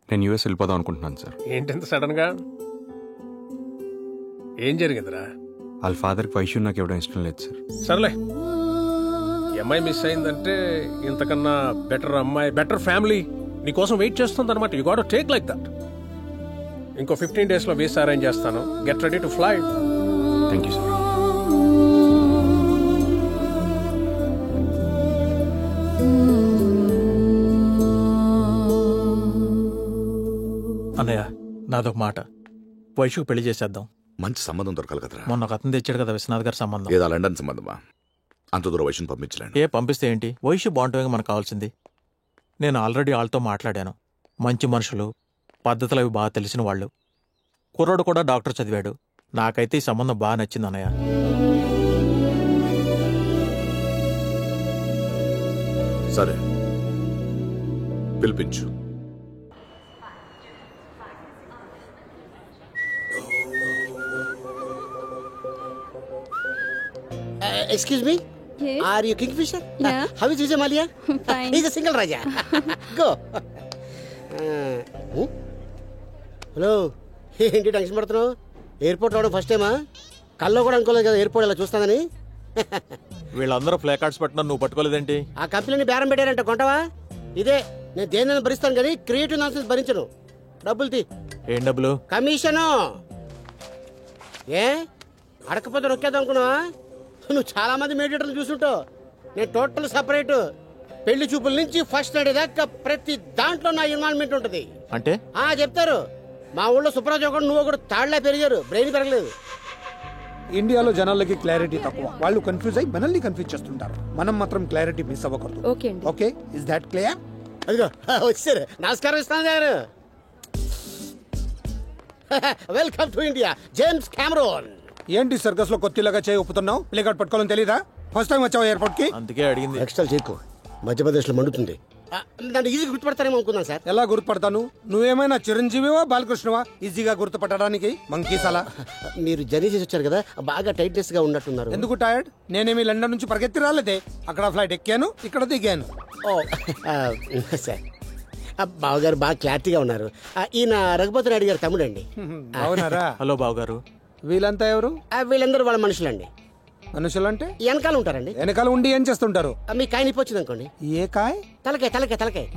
నేను యూఎస్ వెళ్ళిపోదాం అనుకుంటున్నాను సార్. ఏంటంత సడన్గా? ఏం జరిగిందిరా? వాళ్ళ ఫాదర్కి వైశ్యం నాకు ఇవ్వడం ఇష్టం లేదు సార్. సర్లే, ఈ అమ్మాయి మిస్ అయిందంటే ఇంతకన్నా బెటర్ అమ్మాయి, బెటర్ ఫ్యామిలీ నీకోసం వెయిట్ చేస్తుంది అనమాట. You got to take like that. ఇంకో 15 days లో వీసా అరేంజ్ చేస్తాను. Get ready to fly. Thank you sir. అన్నయ్య, నాదొక మాట. వైషుకు పెళ్లి చేసేద్దాం. మంచి సంబంధం దొరకాలి కదరా. మొన్న ఒక అతను తెచ్చాడు కదా విశ్వనాథ్ గారి సంబంధం. ఏదో లండన్ సంబంధమా? అంత దూరం వైశ్యం పంపించలేను. పంపిస్తే ఏంటి, వైషు బాగుంటుంది మనకు కావాల్సింది. నేను ఆల్రెడీ వాళ్ళతో మాట్లాడాను. మంచి మనుషులు, పద్ధతులు అవి బాగా తెలిసిన వాళ్ళు. కుర్రాడు కూడా డాక్టర్ చదివాడు. నాకైతే ఈ సంబంధం బాగా నచ్చింది అన్నయ్య. సరే, పిలిపించు. Excuse me? Yes. Are you Kingfisher? Yeah. How is Vijay Mallya? Fine. He's a single Raja. Go. Hello, ఏంటి టెన్షన్ పడుతున్నావు? ఎయిర్పోర్ట్ రావడం ఫస్ట్ టైమా? కల్లో కూడా అనుకోలేదు కదా ఎయిర్పోర్ట్ ఇలా చూస్తానని. వీళ్ళందరూ ఫ్లై కార్డ్స్ పట్టినా నువ్వు పట్టుకోలేదేంటి? ఆ కంపెనీని బేరం పెట్టారంట, కొంటావా? ఇదే, నేను దేని భరిస్తాను కానీ క్రియేటివ్ నాన్సెన్స్ భరించను. డబ్బులు తీ. ఏం డబ్బులు? కమిషను. ఏ అడకపోతే నొక్కేద్దాం అనుకున్నావా? నువ్వు చాలా మంది మీడియేటర్లు చూసుంటావు. నేను టోటల్ సపరేట్. పెళ్లి చూపుల నుంచి ఫస్ట్ నైట్ దాకా ప్రతి దాంట్లో నా ఇన్వాల్వ్మెంట్ ఉంటుంది. అంటే చెప్తారు. మా ఊళ్ళో సుప్రాజు కూడా నువ్వు కూడా తాళ్లా పెరిగారు, బ్రెయిన్ పెరగలేదు. ఇండియాలో జనాలకి క్లారిటీ తక్కువ. వాళ్ళు కన్ఫ్యూజ్ అయ్యి మనల్ని కన్ఫ్యూజ్ చేస్తుంటారు. మనం మాత్రం క్లారిటీ మిస్ అవ్వకూడదు. Okay, is that clear? అదిగో వచ్చారు. నమస్కారం ఇస్తాను గారు. Welcome to India, James Cameron. ఏంటి సర్కస్ లో కొత్తలాగా చేయి ఒప్పుతున్నావు? ప్లే కార్డ్ పట్టుకోవాలని తెలీదా? ఫస్ట్ టైం వచ్చావు ఎయిర్పోర్ట్ కి? అందుకే అడిగింది. ఎక్స్ట్రా చేయకు, మధ్యప్రదేశ్ లో మండుతుంది. నన్ను ఈజీగా గుర్తుపడతారేమో అనుకున్నాను సార్. ఎలా గుర్తుపడతాను? నువ్వేమైనా చిరంజీవివా బాలకృష్ణవా ఈజీగా గుర్తుపట్టడానికి? మంకీసాలా. మీరు జర్నీ చేసి వచ్చారు కదా, బాగా టైట్నెస్ గా ఉన్నట్టున్నారు. ఎందుకు టైర్డ్? నేనేమి లండన్ నుంచి పరిగెత్తి రాలేదే. అక్కడ ఫ్లైట్ ఎక్కాను, ఇక్కడ దిగాను. సార్, బావగారు బాగా క్లారిటీగా ఉన్నారు. ఈయన రఘుపతి నాయుడు గారు తమ్ముడండి. అవునారా? హలో బావగారు. వీళ్ళంతా ఎవరు? వీళ్ళందరూ వాళ్ళ మనుషులండి. మనుషులు అంటే? వెనకాల ఉంటారండి. వెనకాల ఉండి ఏం చేస్తుంటారు? మీ కాయ నిప్పి వచ్చింది అనుకోండి. ఏ కాయ? తలకాయ తలకాయ తలకాయ.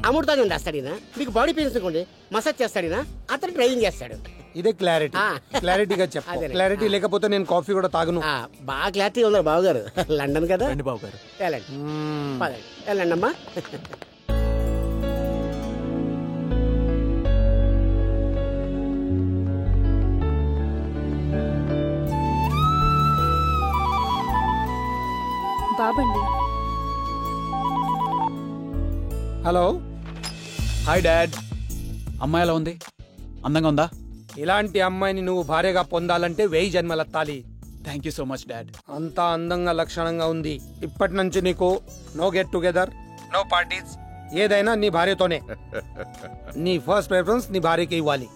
అమృతాన్ని రాస్తాడినా. మీకు బాడీ పెయిన్స్ అనుకోండి, మసాజ్ చేస్తాడినా. అతను డ్రైవింగ్ చేస్తాడు. ఇదే క్లారిటీ. క్లారిటీగా చెప్పు. క్లారిటీ లేకపోతే నేను కాఫీ కూడా తాగను. బాగా క్లారిటీగా ఉన్నారు బావగారు. లండన్ కదా. బావగారు వెళ్ళండి అమ్మా. బాబండి. హలో. Hi dad. అమ్మాయి ఎలా ఉంది? అందంగా ఉందా? ఇలాంటి అమ్మాయిని నువ్వు భార్యగా పొందాలంటే 1000 జన్మలెత్తాలి. Thank you so much dad. అంతా అందంగా లక్షణంగా ఉంది. ఇప్పటి నుంచి నీకు no get together, no parties. ఏదైనా నీ భార్యతోనే. నీ ఫస్ట్ ప్రిఫరెన్స్ నీ భార్యకి ఇవ్వాలి.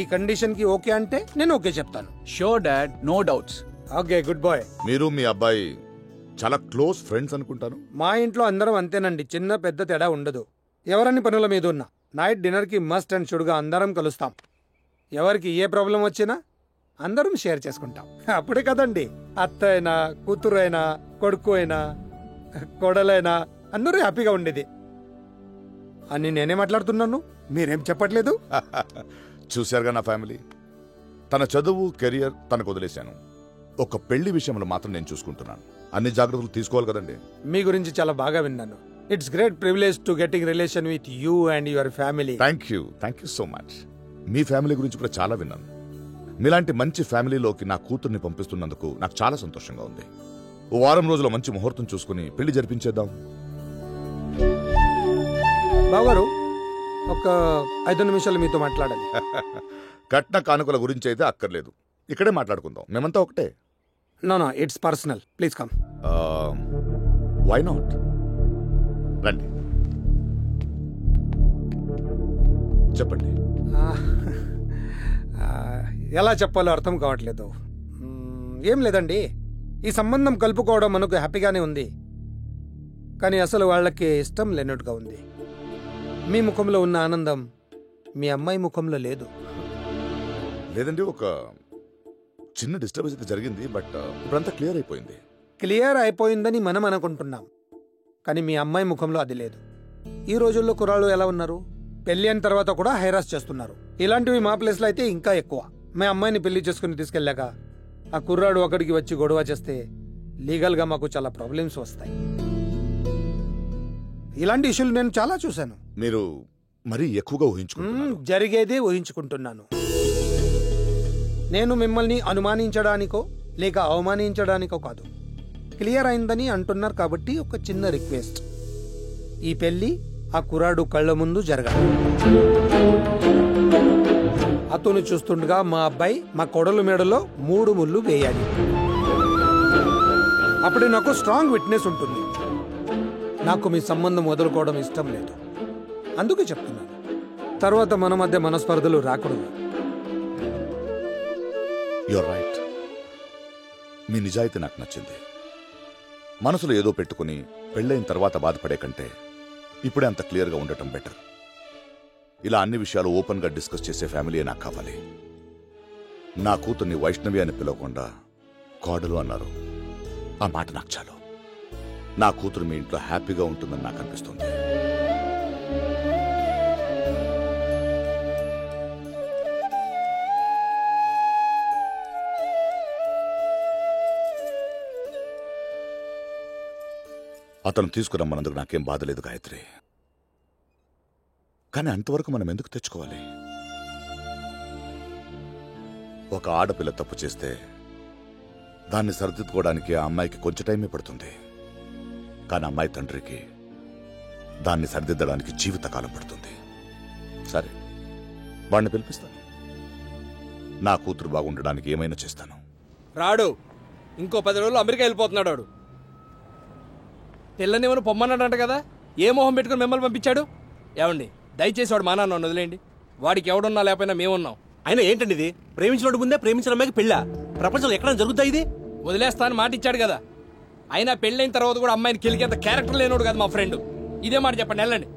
ఈ కండిషన్ కి ఓకే అంటే నేను ఓకే చెప్తాను. Sure dad, no doubts. Okay, good bye. మీరు మీ అబ్బాయి చాలా క్లోజ్ ఫ్రెండ్స్ అనుకుంటాను. మా ఇంట్లో అందరం అంతేనండి, చిన్న పెద్ద తేడా ఉండదు. ఎవరన్ని పనుల మీద ఉన్నా నైట్ డిన్నర్ కి మస్ట్ అండ్ షుడ్గా అందరం కలుస్తాం. ఎవరికి ఏ ప్రాబ్లం వచ్చినా అందరం షేర్ చేసుకుంటాం. అప్పుడే కదండి అత్త అయినా, కూతురు అయినా, కొడుకు అయినా, కోడలైనా అందరూ హ్యాపీగా ఉండేది అని నేనే మాట్లాడుతున్నాను. మీరేం చెప్పట్లేదు? చూశారుగా నా ఫ్యామిలీ. తన చదువు, కెరియర్ తనకు వదిలేశాను. ఒక పెళ్లి విషయంలో మాత్రం నేను చూసుకుంటున్నాను. అన్ని జాగ్రత్తలు తీసుకోవాలి కదండి. మీ గురించి చాలా బాగా విన్నాను. It's great privilege to getting relation with you and your family. Thank you so much. Me family గురించి కూడా చాలా విన్నాను. మీలాంటి మంచి ఫ్యామిలీలోకి నా కూతుర్ని పంపిస్తున్నందుకు నాకు చాలా సంతోషంగా ఉంది. ఓ వారం రోజుల మంచి ముహూర్తం చూసుకుని పెళ్లి జరిపించేద్దాం. బావగారు, ఒక 5 నిమిషాలు మీతో మాట్లాడాలి. కట్న కానుకల గురించి అయితే అక్కర్లేదు, ఇక్కడే మాట్లాడుకుందాం. మేమంతా ఒకటే. No, it's personal. Please come. Why not? రండి, చెప్పండి. ఎలా చెప్పాలో అర్థం కావట్లేదు. ఏం లేదండి, ఈ సంబంధం కలుపుకోవడం మనకు హ్యాపీగానే ఉంది. కానీ అసలు వాళ్ళకి ఇష్టం లేనట్టుగా ఉంది. మీ ముఖంలో ఉన్న ఆనందం మీ అమ్మాయి ముఖంలో లేదు. లేదండి, ఒక చిన్న డిస్టర్బెన్స్ అయితే జరిగింది, బట్ ఇప్పుడంతా క్లియర్ అయిపోయింది. క్లియర్ అయిపోయిందని మనం అనుకుంటున్నాం, కానీ మీ అమ్మాయి ముఖంలో అది లేదు. ఈ రోజుల్లో కుర్రాళ్ళు ఎలా ఉన్నారు, పెళ్లి అయిన తర్వాత కూడా హైరాస్ చేస్తున్నారు. ఇలాంటివి మా ప్లేస్లో అయితే ఇంకా ఎక్కువ. మా అమ్మాయిని పెళ్లి చేసుకుని తీసుకెళ్ళాక ఆ కుర్రాడు అక్కడికి వచ్చి గొడవ చేస్తే లీగల్గా మాకు చాలా ప్రాబ్లమ్స్ వస్తాయి. ఇలాంటి ఇష్యూలు నేను చాలా చూశాను. మీరు మరీ ఎక్కువగా ఊహించుకుంటున్నారు. జరిగేదే ఊహించుకుంటున్నాను. నేను మిమ్మల్ని అనుమానించడానికో లేక అవమానించడానికో కాదు. క్లియర్ అయిందని అంటున్నారు కాబట్టి ఒక చిన్న రిక్వెస్ట్. ఈ పెళ్లి ఆ కుర్రాడు కళ్ళ ముందు జరగాలి. అతను చూస్తుండగా మా అబ్బాయి మా కొడలు మెడలో 3 ముళ్ళు వేయాలి. అప్పుడు నాకు స్ట్రాంగ్ విట్నెస్ ఉంటుంది. నాకు మీ సంబంధం వదులుకోవడం ఇష్టం లేదు, అందుకే చెప్తున్నాను. తర్వాత మన మధ్య మనస్పర్ధలు రాకూడదు. You're right. మీ నిజాయితీ నాకు నచ్చింది. మనసులో ఏదో పెట్టుకుని పెళ్ళైన తర్వాత బాధపడే కంటే ఇప్పుడే అంత క్లియర్గా ఉండటం బెటర్. ఇలా అన్ని విషయాలు ఓపెన్గా డిస్కస్ చేసే ఫ్యామిలీ నాకు కావాలి. నా కూతుర్ని వైష్ణవి అని పిలవకుండా కోడలు అన్నారు. ఆ మాట నాకు చాలు. నా కూతురు మీ ఇంట్లో హ్యాపీగా ఉంటుందని నాకు అనిపిస్తుంది. అతను తీసుకురమ్మన్నందుకు నాకేం బాధ లేదు గాయత్రి. కానీ అంతవరకు మనం ఎందుకు తెచ్చుకోవాలి? ఒక ఆడపిల్ల తప్పు చేస్తే దాన్ని సరిదిద్దుకోవడానికి ఆ అమ్మాయికి కొంచెం టైమే పడుతుంది. కానీ అమ్మాయి తండ్రికి దాన్ని సరిదిద్దడానికి జీవితకాలం పడుతుంది. సరే, వాడిని పిలిపిస్తాను. నా కూతురు బాగుండడానికి ఏమైనా చేస్తాను. రాడు, ఇంకో 10 రోజులు అమెరికా వెళ్ళిపోతున్నాడు వాడు. పిల్లనేమో పొమ్మన్నాడంట కదా, ఏ మొహం పెట్టుకుని మిమ్మల్ని పంపించాడు? ఏమండి, దయచేసి వాడు మా నాన్న వదిలేయండి. వాడికి ఎవడున్నా లేకపోయినా మేమున్నాం. అయినా ఏంటండి ఇది? ప్రేమించినోడు ముందే ప్రేమించిన అమ్మాయికి పెళ్ళా? ప్రపంచంలో ఎక్కడ జరుగుతా ఇది? వదిలేస్తా అని మాట ఇచ్చాడు కదా. అయినా పెళ్ళైన తర్వాత కూడా అమ్మాయిని కిలికేంత క్యారెక్టర్ లేనోడు కదా మా ఫ్రెండ్. ఇదే మాట చెప్పండి, వెళ్ళండి.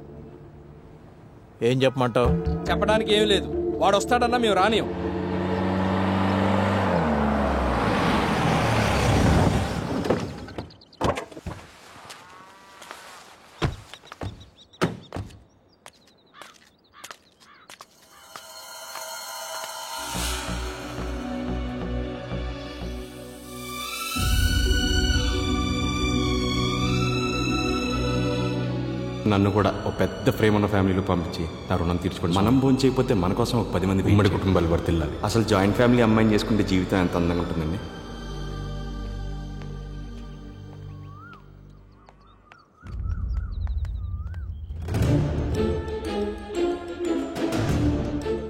ఏం చెప్పమంటావు? చెప్పడానికి ఏమీ లేదు. వాడు వస్తాడన్నా మేము రానియం. నన్ను కూడా ఒక పెద్ద ఫ్రేమ్ ఉన్న ఫ్యామిలీలో పంపించి నా రుణం తీర్చుకోండి. మనం భోజనం చేయకపోతే మన కోసం ఒక 10 మంది ఉమ్మడి కుటుంబాలు వర్తిల్లాలి. అసలు జాయింట్ ఫ్యామిలీ అమ్మాయిని చేసుకుంటే జీవితం ఎంత అందంగా ఉంటుందండి.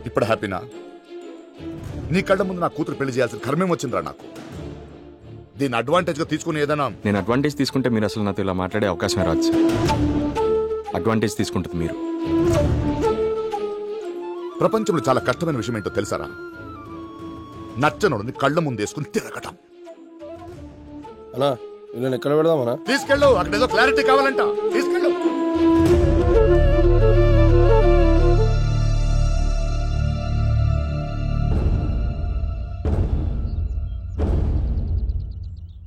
ఇప్పుడు హ్యాపీనా? నీ కళ్ళ ముందు నా కూతురు పెళ్లి చేయాల్సిన కర్మేం వచ్చిందిరా నాకు. దీన్ని అడ్వాంటేజ్ గా తీసుకుని ఏదైనా నేను అడ్వాంటేజ్ తీసుకుంటే మీరు అసలు నాతో ఇలా మాట్లాడే అవకాశమే రాదు సార్. అడ్వాంటేజ్ తీసుకుంటుంది మీరు. ప్రపంచంలో చాలా కష్టమైన విషయం ఏంటో తెలుసారా? నచ్చనోడిని కళ్ళ ముందు వేసుకుని తిరగటం. అన్నా నేను ఎక్కడ పెడదామన్నా? తీసుకెళ్ళు, అక్కడ ఏదో క్లారిటీ కావాలంట. తీసుకెళ్ళు.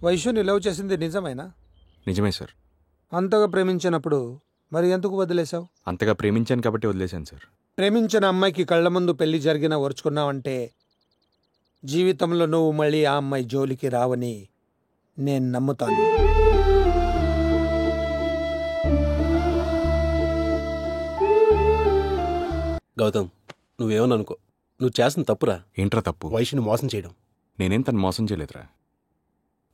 వైశ్యుని లవ్ చేసింది నిజమేనా? నిజమే సార్. అంతగా ప్రేమించినప్పుడు మరి ఎందుకు వదిలేశావు? అంతగా ప్రేమించాను కాబట్టి వదిలేశాను సార్. ప్రేమించిన అమ్మాయికి కళ్ళ ముందు పెళ్లి జరిగినా ఓర్చుకున్నావంటే జీవితంలో నువ్వు మళ్ళీ ఆ అమ్మాయి జోలికి రావని నేను నమ్ముతాను. గౌతమ్, నువ్వేమని అనుకో, నువ్వు చేసిన తప్పురా. ఏంట్రా తప్పు? వైష్ణుని మోసం చేయడం. నేనేం తను మోసం చేయలేదురా.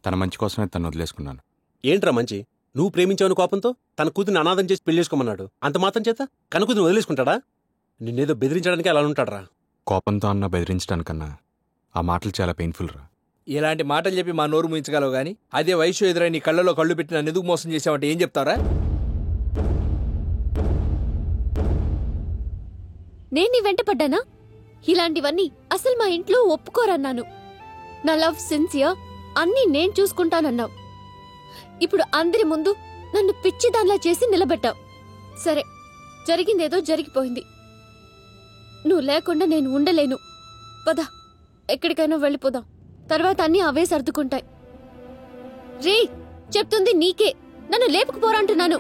తన మంచి కోసమే తను వదిలేసుకున్నాను. ఏంట్రా మంచి? నువ్వు ప్రేమించావని కోపంతో తన కూతురిని అనాథం చేసి పెళ్లి చేసుకోమన్నాడు. అంత మాత్రం చేత కన కూతురిని వదిలేసుకుంటాడా? నిన్నేదో బెదిరించడానికి అలా ఉంటాడరా. కోపంతో అన్న బెదిరించడానికన్నా ఆ మాటలు చాలా పెయిన్ఫుల్ రా. ఇలాంటి మాటలు చెప్పి మా నోరు ముయించగలవు గానీ అదే వయసు ఎదురై నీ కళ్ళలో కళ్ళు పెట్టి నన్ను ఎందుకు మోసం చేసావంటే ఏం చెప్తారా? నేను నీ వెంట పడ్డానా? ఇలాంటివన్నీ అసలు మా ఇంట్లో ఒప్పుకోరన్నాను. నా లవ్ సిన్సియర్, అన్నీ నేను చూసుకుంటానన్నావు. ఇప్పుడు అందరి ముందు నన్ను పిచ్చిదాన్లా చేసి నిలబెట్టావు. సరే, జరిగిందేదో జరిగిపోయింది. నువ్వు లేకుండా నేను ఉండలేను. పద, ఎక్కడికైనా వెళ్ళిపోదాం. తర్వాత అన్నీ అవే సర్దుకుంటాయి. రే, చెప్తుంది నీకే. నన్ను లేపుకుపోరంటున్నాను.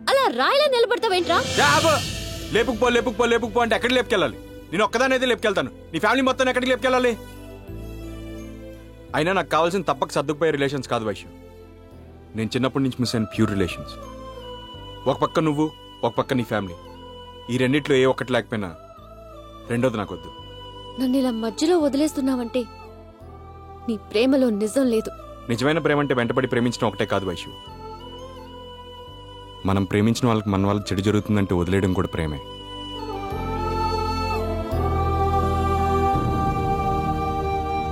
అలా రాయిలా నిలబడతావేంట్రా? లేపుకుపో అంటే ఎక్కడికి లేపుకెళ్ళాలి? నేను ఒక్కదానైతే లేపుకెళ్తాను. నీ ఫ్యామిలీ మొత్తం ఎక్కడికి లేపుకెళ్ళాలి? అయినా నాకు కావాల్సిన తప్పక సర్దుకుపోయే రిలేషన్స్ కాదు వైశ్య. నేను చిన్నప్పటి నుంచి మిస్ అయిన ప్యూర్ రిలేషన్స్. ఒక పక్క నువ్వు, ఒక పక్క నీ ఫ్యామిలీ. ఈ రెండిట్లో ఏ ఒక్కటి లేకపోయినా రెండోది నాకొద్దు. నన్ను ఇలా మధ్యలో వదిలేస్తున్నావంటే నీ ప్రేమలో నిజం లేదు. నిజమైన ప్రేమ అంటే వెంటబడి ప్రేమించడం ఒకటే కాదు వైశ్య. మనం ప్రేమించిన వాళ్ళకి మన వాళ్ళకి చెడు జరుగుతుందంటే వదిలేయడం కూడా ప్రేమే.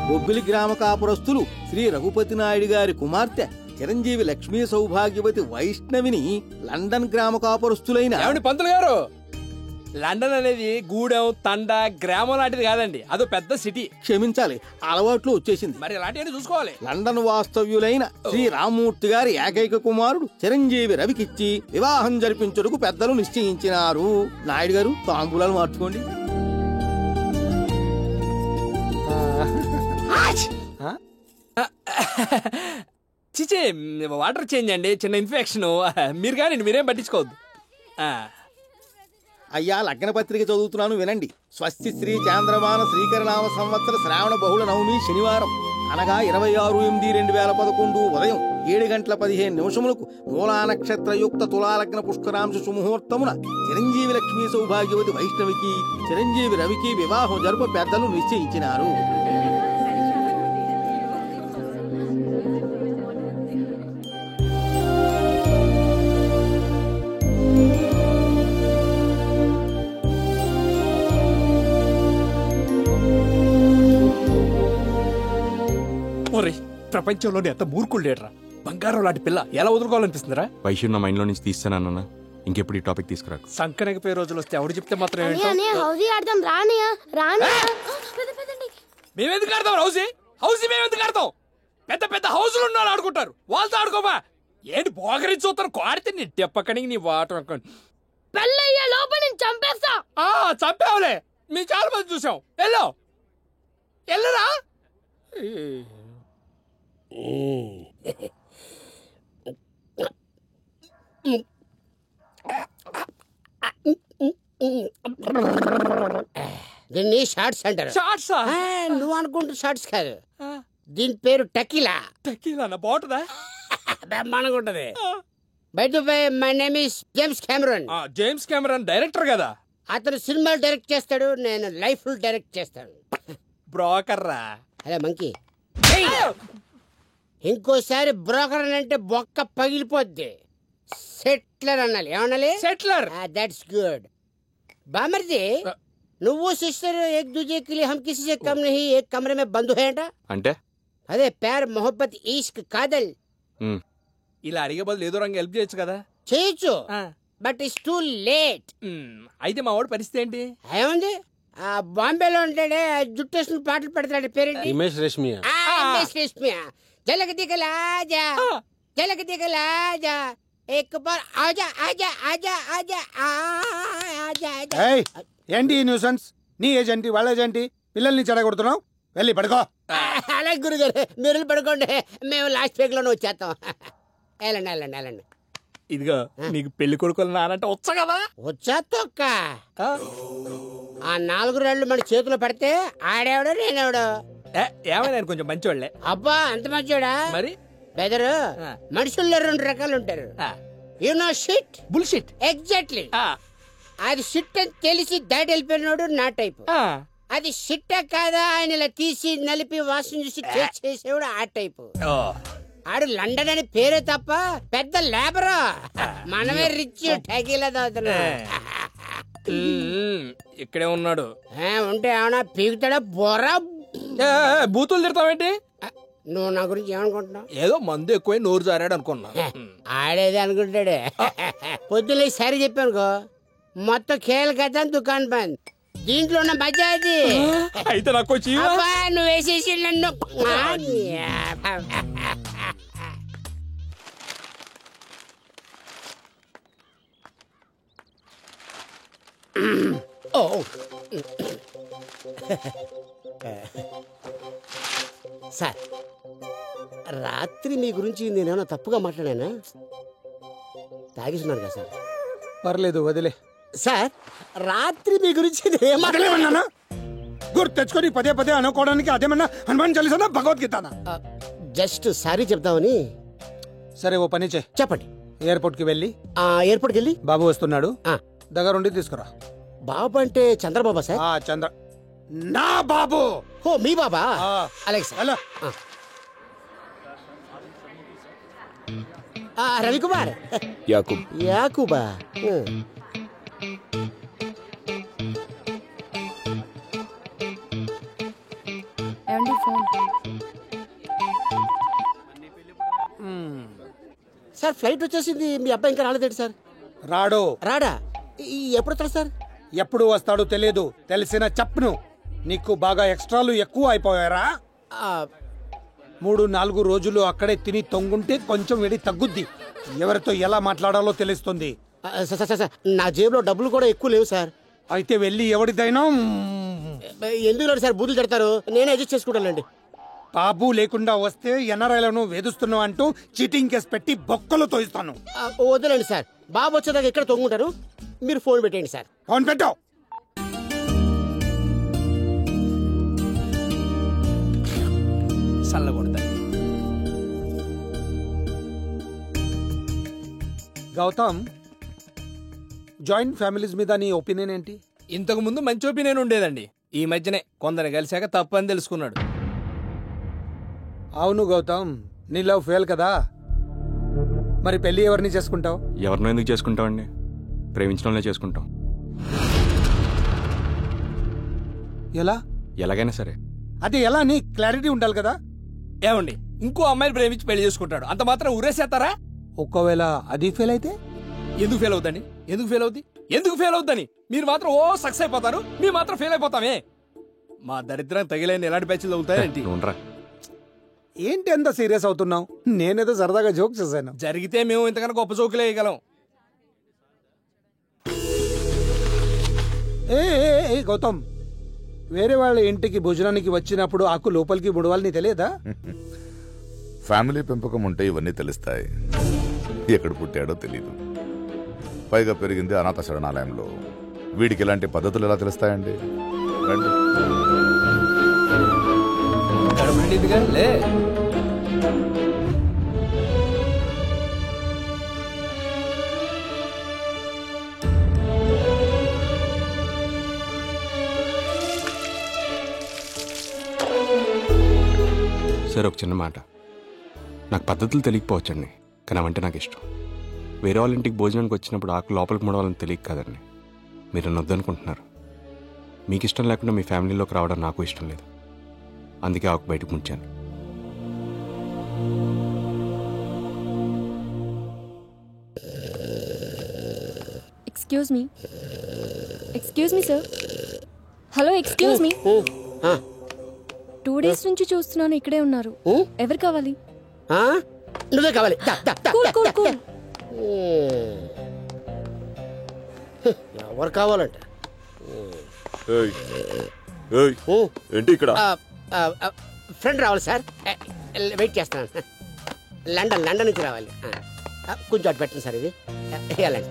బొబ్బిలి గ్రామ కాపురస్తులు శ్రీ రఘుపతి నాయుడు గారి కుమార్తె చిరంజీవి లక్ష్మీ సౌభాగ్యవతి వైష్ణవిని లండన్ గ్రామ కాపురస్తులైన పంతులు గారు, లండన్ అనేది గూడెం, తండ, గ్రామం లాంటిది కాదండి. అదో పెద్ద సిటీ. క్షమించాలి, అలవాట్లు వచ్చేసింది. మరి ఇలాంటివన్నీ చూసుకోవాలి. లండన్ వాస్తవ్యులైన శ్రీ రామ్మూర్తి గారి ఏకైక కుమారుడు చిరంజీవి రవికిచ్చి వివాహం జరిపించుటకు పెద్దలు నిశ్చయించినారు. నాయుడు గారు, తాంబూలాలు మార్చుకోండి. చిచే, వాటర్ చేంజ్ అండి, చిన్న ఇన్ఫెక్షన్. మీరు కానీ మీరేం పట్టించుకోవద్దు. అయ్యా, లగ్న పత్రిక చదువుతున్నాను వినండి. స్వస్తి శ్రీ చాంద్రమాన శ్రీకరనామ సంవత్సర శ్రావణ బహుళ నవమి శనివారం అనగా 26/8/2011 ఉదయం 7:15 మూలా నక్షత్రయుక్త తులాలగ్న పుష్కరాంశ సుముహూర్తమున చిరంజీవి లక్ష్మీ సౌభాగ్యవతి వైష్ణవికి చిరంజీవి రవికి వివాహం జరుపు పెద్దలు నిశ్చయించినారు. ప్రపంచంలోనే ఎంత మూర్ఖులు లేడరా. బంగారం లాంటి పిల్ల ఎలా వదులుకోవాలనిపిస్తుందిరా? వైశ్య నా మైండ్ లో నుంచి తీస్తానన్నా. ఇంకెప్పుడు ఈ టాపిక్ తీసుకురాకు. సంకనకపోయే రోజులు వస్తే ఎవరు చెప్తే మాత్రం మేమెందుకు ఆడతాం హౌసీ? హౌసీ మేమెందుకు ఆడతాం? పెద్ద పెద్ద హౌసులు ఉన్న వాళ్ళు ఆడుకుంటారు, వాళ్ళతో ఆడుకోమా. ఏంటి బోగరి చూస్తాను కోడితే నీ తెప్పకని నీ వాటర్ చంపేస్తా. చంపేవలే, మేము చాలా మంది చూసాం. వెళ్ళరా. దీన్ని షార్ట్స్ అంటారు. షార్ట్స్? నువ్వు అనుకుంటూ షార్ట్స్ కాదు, దీని పేరు టకీలా. టకీలా బాగుంటుందా? బ్రహ్మాండంగా ఉంటది. By the way, my name is James Cameron. James Cameron director కదా? అతను సినిమాలు డైరెక్ట్ చేస్తాడు, నేను లైఫ్ డైరెక్ట్ చేస్తాను. బ్రోకర్ రా. అదే మంకీ. ఇంకోసారి బ్రోకర్ అంటే బొక్క పగిలిపోద్ది. సెటిలర్ అనాలి. ఏమనాలి? సెటిలర్. That's good. బామర్ది, నువ్వు సిస్టర్ ఏక్ దూజే కే లియే హమ్ కిసీ సే కమ్ నహీ ఏక్ కమరే మే బంద్ హై అంట. అంటే అదే ప్యార్ మొహబ్బత్ ఇష్క్ కాదల్. ఇలా అడిగే బదులు ఏదో రంగు హెల్ప్ చేయొచ్చు కదా. చేయొచ్చు, బట్ ఇట్స్ టూ లేట్. అయితే మా వాడు పరిస్థితి ఏంటి? ఏముంది, బాంబేలో ఉంటాడే, జుట్టేసిన పాటలు పెడతాడు. పేరేంటి? హిమేష్ రేష్మియా. హిమేష్ రేష్మియా. జలక్ దిగలా జా, జలక్ దిగలా జా, ఏక్ బార్ ఆజా ఆజా ఆజా ఆజా ఆజా ఆజా. ఏంటి ఈ న్యూసెన్స్? నీ ఏజ్ ఏంటి, వాళ్ళ ఏజ్ ఏంటి? పిల్లల్ని చెడగొడుతున్నావు. వెళ్ళి పడుకో. అలాగే గురుగారు, మీరు పడుకోండి, మేము లాస్ట్ వీక్ లోనే వచ్చేస్తాం. వెళ్ళండి వెళ్ళండి వెళ్ళండి. ఇదిగో నీకు పెళ్లి కొడుకులు నానంటే వచ్చా కదా. వచ్చా తొక్క. ఆ 4 రాళ్ళు మన చేతిలో పడితే ఆడేవాడు నేనేవాడు. ఏమైనా కొంచెం మంచివాళ్లే. అబ్బా అంత మంచివాడా? మరి బెదరు, మనుషుల్లో 2 రకాలు ఉంటారు. You know shit, bullshit. Exactly. అది షిట్ అని తెలిసి దాటి వెళ్ళిపోయినాడు నా టైపు. అది షిట్ట కాదా ఆయన ఇలా తీసి నలిపి వాసన చూసి చేసేవాడు ఆ టైపు. ఆడు లండన్ అని పేరే తప్ప పెద్ద లేబరు. మనమే రిచ్ టకీలా తాగుతున్నా. ఇక్కడే ఉన్నాడు. ఉంటే ఏమన్నా పీకుతాడా బొర్రా? బూతులు తిడతావేంటి? నువ్వు నా గురించి ఏమనుకుంటున్నావు? ఏదో మందు ఎక్కువ నోరు జారాడు అనుకున్నా. ఆడేది అనుకుంటాడే. పొద్దులే సరి చెప్పానుకో, మొత్తం ఖేల్ కదా దుకాన్ బంద్. దీంట్లో ఉన్న మజా అది. అయితే నాకు నువ్వు వేసేసి నన్ను. సార్, రాత్రి మీ గురించి నేనేమన్నా తప్పుగా మాట్లాడానా? తాగిస్తున్నాను కదా సార్. పర్లేదు వదిలే. సార్, రాత్రి మీ గురించి నేనేం వదిలేమన్నానా? గుర్తు తెచ్చుకొని పదే పదే అనుకోవడానికి అదేమన్నా హనుమాన్ చాలీసానా భగవద్గీతనా? జస్ట్ సారీ చెప్తామని. సరే ఓ పని చేయి. చెప్పండి. ఎయిర్పోర్ట్కి వెళ్ళి ఎయిర్పోర్ట్కి వెళ్ళి బాబు వస్తున్నాడు దగ్గరుండి తీసుకురా. బాబు అంటే చంద్రబాబా సార్? చంద్ర నా బాబు. ఓ మీ బాబా? అలాగే సార్. హలో రవికుమార్. యాకూబ్. యాకూబా? సార్ ఫ్లైట్ వచ్చేసింది, మీ అబ్బాయి ఇంకా రాలేదేంటి సార్? రాడా? ఎప్పుడు వస్తాడు సార్? ఎప్పుడు వస్తాడో తెలియదు, తెలిసిన చెప్పను. నీకు బాగా ఎక్స్ట్రాలు ఎక్కువ అయిపోయారా? 3-4 రోజులు అక్కడే తిని తొంగుంటే కొంచెం వేడి తగ్గుద్ది. ఎవరితో ఎలా మాట్లాడాలో తెలుస్తుంది. నా జేబులో డబ్బులు కూడా ఎక్కువ లేవు సార్. అయితే వెళ్ళి ఎవరిదైనా. ఎందుకు సార్ బూతులు తిడతారు? నేనే అడ్జస్ట్ చేసుకుంటానండి. బాబు లేకుండా వస్తే ఎన్ఆర్ఐలను వేధిస్తున్నావు అంటూ చీటింగ్ కేసు పెట్టి బొక్కలు తోయిస్తాను. వద్దులేండి సార్, బాబు వచ్చేదాకా ఎక్కడ తొంగుంటారు? మీరు ఫోన్ పెట్టండి సార్. ఫోన్ పెట్టావు. గౌతమ్, జాయింట్ ఫ్యామిలీస్ మీద నీ ఒపీనియన్ ఏంటి? ఇంతకు ముందు మంచి ఒపీనియన్ ఉండేదండి. ఈ మధ్యనే కొందరు కలిశాక తప్పు అని తెలుసుకున్నాడు. అవును గౌతమ్, నీ లవ్ ఫెయిల్ కదా. మరి పెళ్లి ఎవరిని చేసుకుంటావు? ఎవరినో ఎందుకు చేసుకుంటామండి? ప్రేమించడంలో చేసుకుంటాం. ఎలా? ఎలాగైనా సరే. అది ఎలా అని క్లారిటీ ఉండాలి కదా. ఏమండి, ఇంకో అమ్మాయిని ప్రేమించి పెళ్లి చేసుకుంటాడు, అంత మాత్రం ఊరేసేస్తారా? ఒకవేళ అది ఫెయిల్ అయితే? ఎందుకు ఫెయిల్ అవుద్దండి? ఎందుకు ఫెయిల్ అవుద్దని మీరు మాత్రం ఓ సక్సెస్ అయిపోతారు, మేము మాత్రం ఫెయిల్ అయిపోతామే. మా దరిద్రం తగిలేని ఎలాంటి బ్యాచ్లు అవుతాయేంటి? ఏంటి ఎంత సీరియస్ అవుతున్నావు? నేనేదో సరదాగా జోక్ చేశాను. జరిగితే మేము ఇంతకన్నా గొప్ప జోకులు వేయగలం. ఏ గౌతమ్, వేరే వాళ్ళ ఇంటికి భోజనానికి వచ్చినప్పుడు ఆకు లోపలికి ముడవాలని తెలియదా? ఫ్యామిలీ పెంపకం ఉంటే ఇవన్నీ తెలుస్తాయి. ఎక్కడ పుట్టాడో తెలీదు, పైగా పెరిగింది అనాథ శరణాలయంలో. వీడికి ఇలాంటి పద్ధతులు ఎలా తెలుస్తాయండి? రండి. సరే, ఒక చిన్న మాట. నాకు పద్ధతులు తెలియకపోవచ్చండి, కానీ అవంటే నాకు ఇష్టం. వేరే వాళ్ళ ఇంటికి భోజనానికి వచ్చినప్పుడు ఆకు లోపలికి ముడవాలని తెలియక కాదండి. మీరు నన్ను వద్దనుకుంటున్నారు. మీకు ఇష్టం లేకుండా మీ ఫ్యామిలీలోకి రావడం నాకు ఇష్టం లేదు. అందుకే ఆకు బయటకు ముంచాను. Excuse me sir. Hello, excuse me. 2 days నుంచి చూస్తున్నాను, ఇక్కడే ఉన్నారు. ఎవరు కావాలి? నువ్వే కావాలి. ఎవరు కావాలంట? ఏంటి ఇక్కడ? ఫ్రెండ్ రావాలి సార్, వెయిట్ చేస్తున్నాను. లండన్ నుంచి రావాలి. కొంచెం అటు పెట్టండి సార్. ఇది వెళ్ళండి.